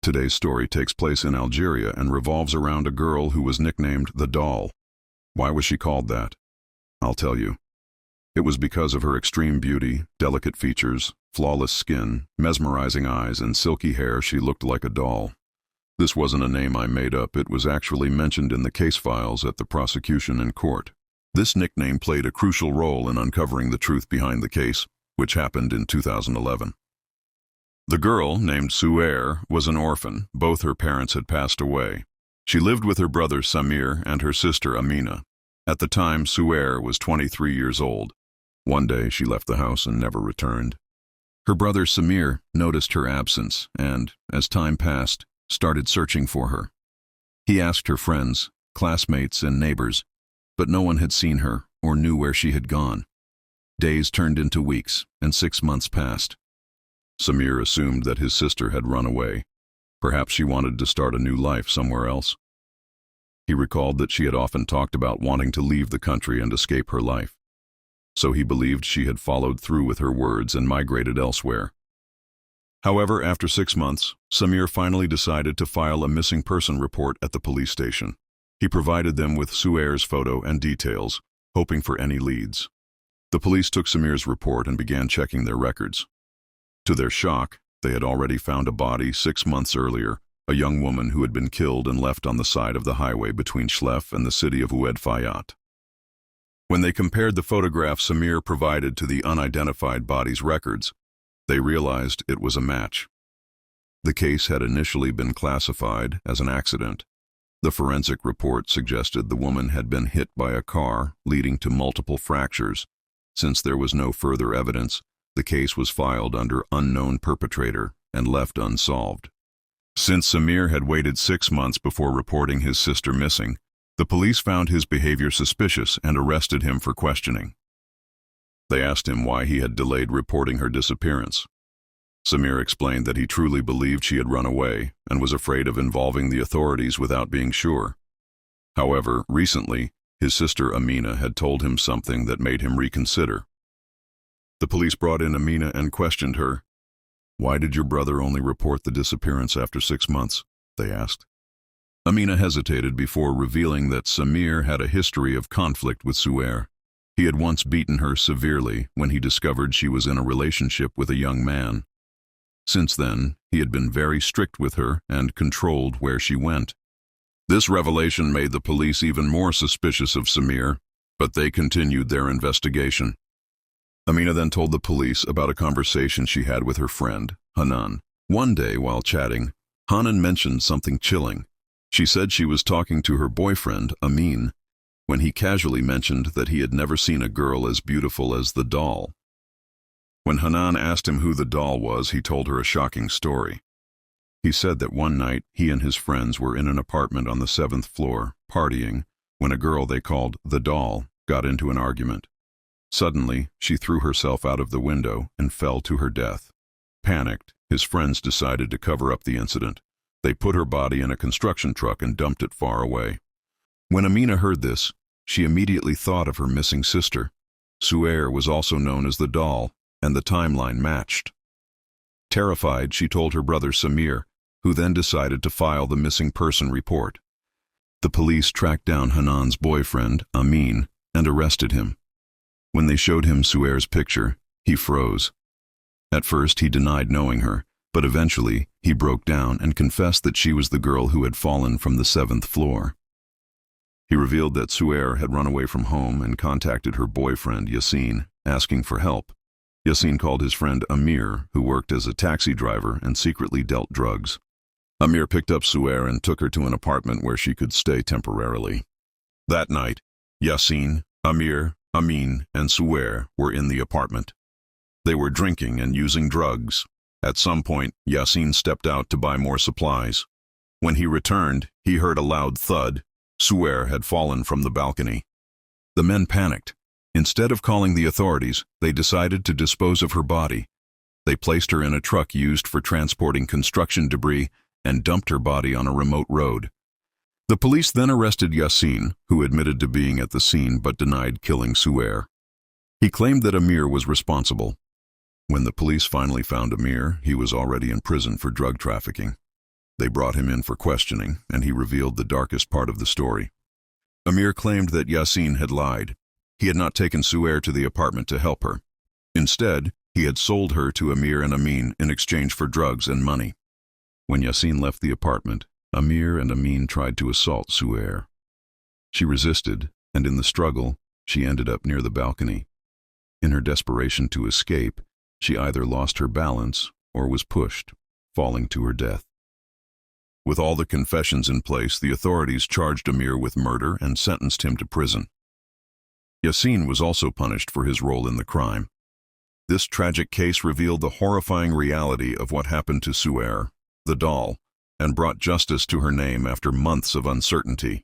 Today's story takes place in Algeria and revolves around a girl who was nicknamed the Doll. Why was she called that? I'll tell you. It was because of her extreme beauty, delicate features, flawless skin, mesmerizing eyes, and silky hair. She looked like a doll. This wasn't a name I made up. It was actually mentioned in the case files at the prosecution in court. This nickname played a crucial role in uncovering the truth behind the case, which happened in 2011. The girl, named Suaire, was an orphan. Both her parents had passed away. She lived with her brother Samir and her sister Amina. At the time, Suaire was 23 years old. One day, she left the house and never returned. Her brother Samir noticed her absence and, as time passed, started searching for her. He asked her friends, classmates, and neighbors, but no one had seen her or knew where she had gone. Days turned into weeks, and 6 months passed. Samir assumed that his sister had run away. Perhaps she wanted to start a new life somewhere else. He recalled that she had often talked about wanting to leave the country and escape her life. So he believed she had followed through with her words and migrated elsewhere. However, after 6 months, Samir finally decided to file a missing person report at the police station. He provided them with Suaire's photo and details, hoping for any leads. The police took Samir's report and began checking their records. To their shock, they had already found a body 6 months earlier, a young woman who had been killed and left on the side of the highway between Chlef and the city of Oued Fayat. When they compared the photographs Samir provided to the unidentified body's records, they realized it was a match. The case had initially been classified as an accident. The forensic report suggested the woman had been hit by a car, leading to multiple fractures. Since there was no further evidence, the case was filed under unknown perpetrator and left unsolved. Since Samir had waited 6 months before reporting his sister missing, the police found his behavior suspicious and arrested him for questioning. They asked him why he had delayed reporting her disappearance. Samir explained that he truly believed she had run away and was afraid of involving the authorities without being sure. However, recently, his sister Amina had told him something that made him reconsider. The police brought in Amina and questioned her. "Why did your brother only report the disappearance after 6 months?" they asked. Amina hesitated before revealing that Samir had a history of conflict with Suaire. He had once beaten her severely when he discovered she was in a relationship with a young man. Since then, he had been very strict with her and controlled where she went. This revelation made the police even more suspicious of Samir, but they continued their investigation. Amina then told the police about a conversation she had with her friend, Hanan. One day, while chatting, Hanan mentioned something chilling. She said she was talking to her boyfriend, Amin, when he casually mentioned that he had never seen a girl as beautiful as the Doll. When Hanan asked him who the Doll was, he told her a shocking story. He said that one night he and his friends were in an apartment on the 7th floor, partying, when a girl they called the Doll got into an argument. Suddenly, she threw herself out of the window and fell to her death. Panicked, his friends decided to cover up the incident. They put her body in a construction truck and dumped it far away. When Amina heard this, she immediately thought of her missing sister. Suaire was also known as the Doll, and the timeline matched. Terrified, she told her brother Samir, who then decided to file the missing person report. The police tracked down Hanan's boyfriend, Amin, and arrested him. When they showed him Suaire's picture, he froze. At first, he denied knowing her, but eventually, he broke down and confessed that she was the girl who had fallen from the 7th floor. He revealed that Suaire had run away from home and contacted her boyfriend, Yassine, asking for help. Yassine called his friend Amir, who worked as a taxi driver and secretly dealt drugs. Amir picked up Suaire and took her to an apartment where she could stay temporarily. That night, Yassine, Amir, Amin, and Suaire were in the apartment. They were drinking and using drugs. At some point, Yassine stepped out to buy more supplies. When he returned, he heard a loud thud. Suaire had fallen from the balcony. The men panicked. Instead of calling the authorities, they decided to dispose of her body. They placed her in a truck used for transporting construction debris and dumped her body on a remote road. The police then arrested Yassine, who admitted to being at the scene but denied killing Suaire. He claimed that Amir was responsible. When the police finally found Amir, he was already in prison for drug trafficking. They brought him in for questioning, and he revealed the darkest part of the story. Amir claimed that Yasin had lied. He had not taken Suhair to the apartment to help her. Instead, he had sold her to Amir and Amin in exchange for drugs and money. When Yasin left the apartment, Amir and Amin tried to assault Suhair. She resisted, and in the struggle, she ended up near the balcony. In her desperation to escape, she either lost her balance or was pushed, falling to her death. With all the confessions in place, the authorities charged Amir with murder and sentenced him to prison. Yasin was also punished for his role in the crime. This tragic case revealed the horrifying reality of what happened to Suhair, the doll, and brought justice to her name after months of uncertainty.